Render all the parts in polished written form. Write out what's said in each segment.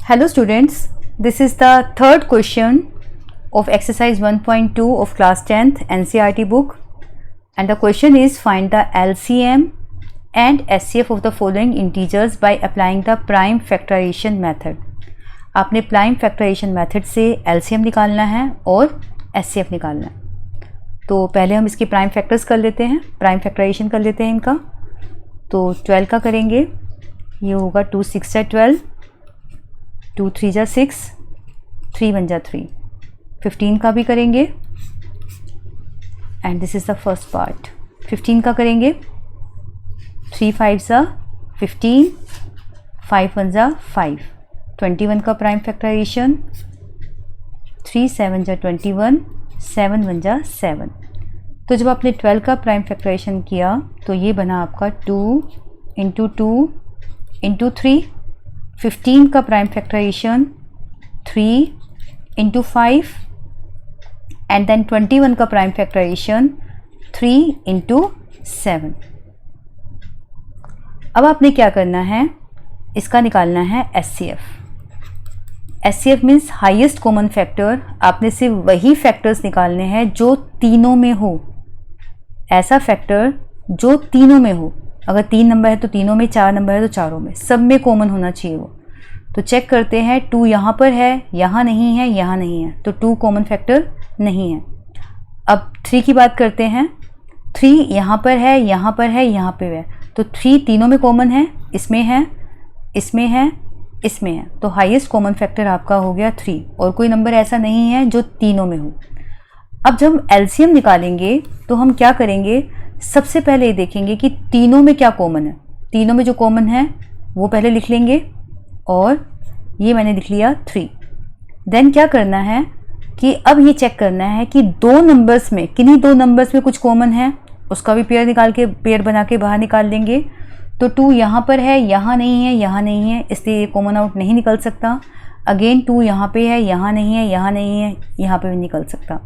Hello students, this is the third question of exercise 1.2 of class 10th NCERT book, and the question is find the LCM and SCF of the following integers by applying the prime factorization method. आपने prime factorization method से LCM निकालना है और SCF निकालना है। तो पहले हम इसकी prime factors कर लेते हैं, prime factorization कर लेते हैं इनका। तो 12 का करेंगे, ये होगा 2 6 12, 2 3 जा 6, 3 1 जा 3। 15 का भी करेंगे and this is the first part. 15 का करेंगे, 3 5 जा 15, 5 1 जा 5। 21 का प्राइम फैक्टराइजेशन, 3 7 जा 21, 7 1 जा 7। तो जब आपने 12 का प्राइम फैक्टराइजेशन किया तो ये बना आपका 2 इंटू 2 इंटू 3। 15 का prime factorisation 3 into 5 and then 21 का प्राइम फैक्टराइजेशन 3 इंटू 7। अब आपने क्या करना है, इसका निकालना है SCF। SCF means highest common factor. आपने सिर्फ वही फैक्टर्स निकालने हैं जो तीनों में हो, ऐसा फैक्टर जो तीनों में हो। अगर 3 नंबर है तो तीनों में, 4 नंबर है तो चारों में, सब में कॉमन होना चाहिए वो। तो चेक करते हैं, 2 यहाँ पर है, यहाँ नहीं है, यहाँ नहीं है, तो 2 कॉमन फैक्टर नहीं है। अब 3 की बात करते हैं, 3 यहाँ पर है, यहाँ पर है, यहाँ पे है, तो 3 तीनों में कॉमन है, इसमें है, इसमें है, इसमें है। तो हाईएस्ट कॉमन फैक्टर आपका हो गया 3, और कोई नंबर ऐसा नहीं है जो तीनों में हो। अब जब हम LCM निकालेंगे तो हम क्या करेंगे, सबसे पहले ये देखेंगे कि तीनों में क्या कॉमन है। तीनों में जो कॉमन है वो पहले लिख लेंगे, और ये मैंने लिख लिया 3। देन क्या करना है कि अब ये चेक करना है कि 2 नंबर्स में, किन्हीं 2 नंबर्स में कुछ कॉमन है, उसका भी पेयर निकाल के, पेयर बना के बाहर निकाल लेंगे। तो 2 यहाँ पर है, यहाँ नहीं है, यहाँ नहीं है, इसलिए ये कॉमन आउट नहीं निकल सकता। अगेन 2 यहाँ पे है, यहाँ नहीं है, यहाँ नहीं है, यहाँ पे भी निकल सकता।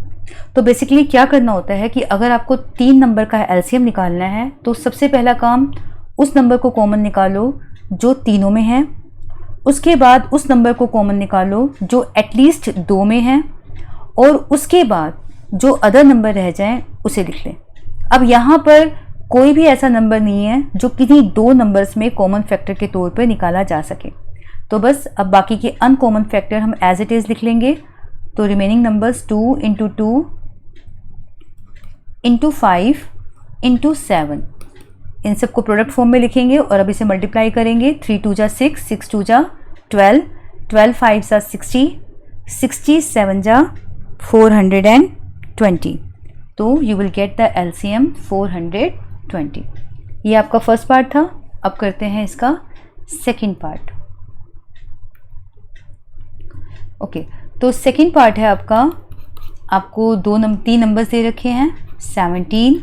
तो बेसिकली क्या करना होता है कि अगर आपको 3 नंबर का LCM निकालना है तो सबसे पहला काम उस नंबर को कॉमन निकालो जो तीनों में है, उसके बाद उस नंबर को कॉमन निकालो जो एटलीस्ट 2 में है, और उसके बाद जो अदर नंबर रह जाएं उसे लिख लें। अब यहाँ पर कोई भी ऐसा नंबर नहीं है जो किन्हीं 2 नंबर्स में कॉमन फैक्टर के तौर पर निकाला जा सके। तो बस अब बाकी के अनकॉमन फैक्टर हम एज इट इज़ लिख लेंगे। तो remaining numbers 2 into 2 into 5 into 7, इन सबको प्रोडक्ट फॉर्म में लिखेंगे और अब इसे मल्टीप्लाई करेंगे। 3 2 जा 6, 6 2 जा 12, 12 5 जा 60, 60 7 जा 420। तो you will get the LCM 420। ये आपका फर्स्ट पार्ट था। अब करते हैं इसका सेकेंड पार्ट। ओके, तो सेकेंड पार्ट है आपका, आपको 3 नंबर्स दे रखे हैं, 17,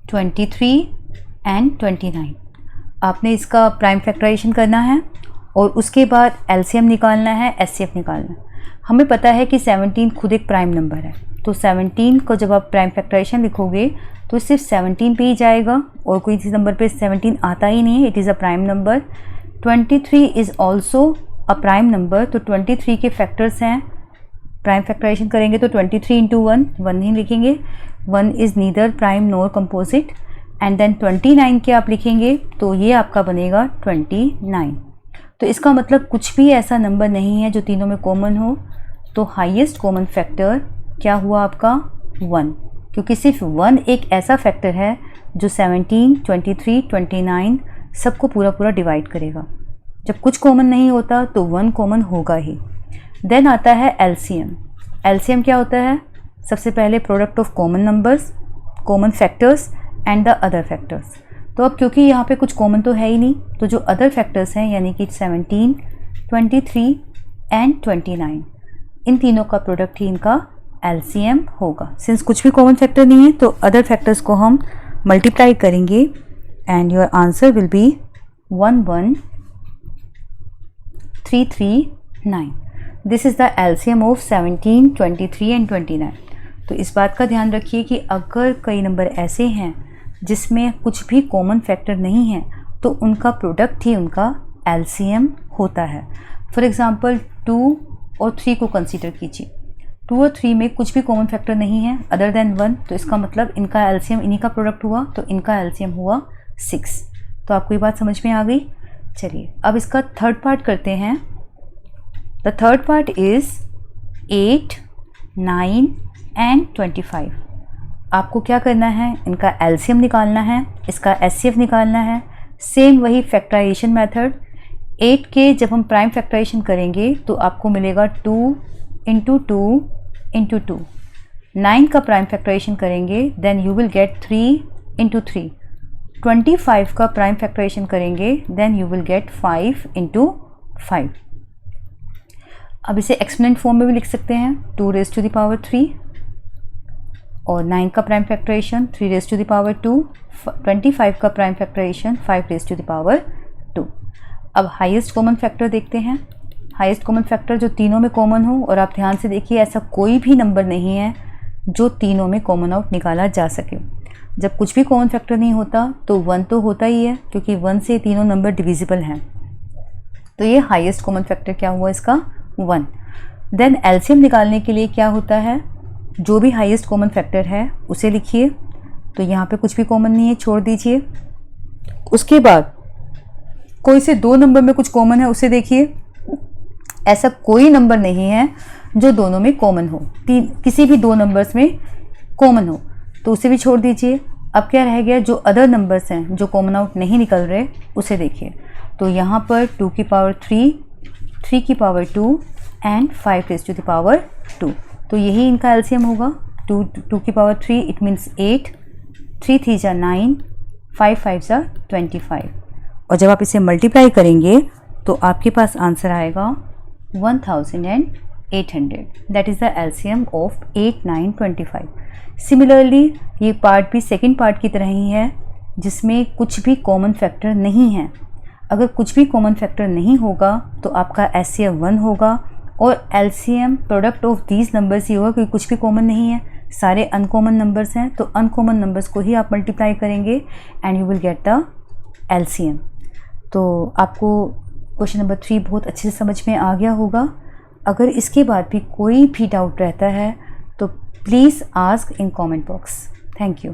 23 एंड 29। आपने इसका प्राइम फैक्टराइजेशन करना है और उसके बाद LCM निकालना है, SCF निकालना है। हमें पता है कि 17 खुद एक प्राइम नंबर है, तो 17 को जब आप प्राइम फैक्टराइजेशन लिखोगे तो सिर्फ 17 पे ही जाएगा और कोई चीज़ नंबर पे 17 आता ही नहीं है, it is a prime number. 23 is also a prime number, तो 23 के फैक्टर्स हैं। प्राइम फैक्टराइजेशन करेंगे तो 23 इंटू 1, 1 ही लिखेंगे, 1 is neither prime nor composite. And then 29 के आप लिखेंगे तो ये आपका बनेगा 29। तो इसका मतलब कुछ भी ऐसा नंबर नहीं है जो तीनों में कॉमन हो। तो हाईएस्ट कॉमन फैक्टर क्या हुआ आपका 1, क्योंकि सिर्फ 1 एक ऐसा फैक्टर है जो 17, 23, 29 सबको पूरा डिवाइड करेगा। जब कुछ कॉमन नहीं होता तो 1 कॉमन होगा ही। देन आता है LCM। LCM क्या होता है, सबसे पहले product of common numbers, common factors and the other factors. तो अब क्योंकि यहाँ पे कुछ कॉमन तो है ही नहीं, तो जो अदर फैक्टर्स हैं यानी कि 17, 23 एंड 29, इन तीनों का प्रोडक्ट ही इनका LCM होगा। सिंस कुछ भी कॉमन फैक्टर नहीं है तो अदर फैक्टर्स को हम मल्टीप्लाई करेंगे and your answer will be 11339। This is the LCM of 17, 23 and 29। तो इस बात का ध्यान रखिए कि अगर कई नंबर ऐसे हैं जिसमें कुछ भी कॉमन फैक्टर नहीं है तो उनका प्रोडक्ट ही उनका LCM होता है। फॉर एग्ज़ाम्पल 2 और 3 को कंसीडर कीजिए। 2 और 3 में कुछ भी कॉमन फैक्टर नहीं है अदर देन 1, तो इसका मतलब इनका एलसीएम इन्हीं का प्रोडक्ट हुआ, तो इनका एलसीएम हुआ 6। तो आपको ये बात समझ में आ गई। चलिए अब इसका थर्ड पार्ट करते हैं। The third part is 8, 9 and 25। आपको क्या करना है, इनका एलसीएम निकालना है, इसका एचसीएफ निकालना है। सेम वही फैक्टराइजेशन मेथड। 8 के जब हम प्राइम फैक्टराइजेशन करेंगे तो आपको मिलेगा 2 इंटू 2 इंटू 2। 9 का प्राइम फैक्टराइजेशन करेंगे then you will get 3 into 3। 25 का प्राइम फैक्टराइजेशन करेंगे then you will get 5 into 5। अब इसे एक्सपोनेंट फॉर्म में भी लिख सकते हैं, 2 रेज़ टू द पावर 3, और 9 का prime factorisation 3 raise to the power 2, 25 का prime factorisation 5 raise to the power 2। अब हाईएस्ट कॉमन फैक्टर देखते हैं। हाईएस्ट कॉमन फैक्टर जो तीनों में कॉमन हो, और आप ध्यान से देखिए ऐसा कोई भी नंबर नहीं है जो तीनों में कॉमन आउट निकाला जा सके। जब कुछ भी कॉमन फैक्टर नहीं होता तो 1 तो होता ही है, क्योंकि 1 से तीनों नंबर डिविजिबल हैं। तो ये हाईएस्ट कॉमन फैक्टर क्या हुआ इसका, 1। देन एलसीएम निकालने के लिए क्या होता है, जो भी हाईएस्ट कॉमन फैक्टर है उसे लिखिए। तो यहाँ पे कुछ भी कॉमन नहीं है, छोड़ दीजिए। उसके बाद कोई से 2 नंबर में कुछ कॉमन है उसे देखिए। ऐसा कोई नंबर नहीं है जो दोनों में कॉमन हो, किसी भी 2 नंबर्स में कॉमन हो, तो उसे भी छोड़ दीजिए। अब क्या रह गया, जो अदर नंबर्स हैं जो कॉमन आउट नहीं निकल रहे उसे देखिए। तो यहाँ पर 2 की पावर 3, 3 की power 2 and 5 raise to the power 2। तो यही इनका एलसीएम होगा। 2 की पावर 3 इट मीन्स 8, 3 3 जा 9, 5 5 जा 25। और जब आप इसे मल्टीप्लाई करेंगे तो आपके पास आंसर आएगा 1800। That is the LCM of 8, 9, 25। Similarly ये पार्ट भी सेकेंड पार्ट की तरह ही है, जिसमें कुछ भी कॉमन फैक्टर नहीं है। अगर कुछ भी कॉमन फैक्टर नहीं होगा तो आपका एचसीएफ 1 होगा, और LCM product of these numbers ही होगा, क्योंकि कुछ भी कॉमन नहीं है, सारे अनकॉमन नंबर्स हैं। तो अनकॉमन नंबर्स को ही आप मल्टीप्लाई करेंगे and you will get the LCM. तो आपको क्वेश्चन नंबर 3 बहुत अच्छे से समझ में आ गया होगा। अगर इसके बाद भी कोई भी डाउट रहता है तो please ask in comment box. Thank you.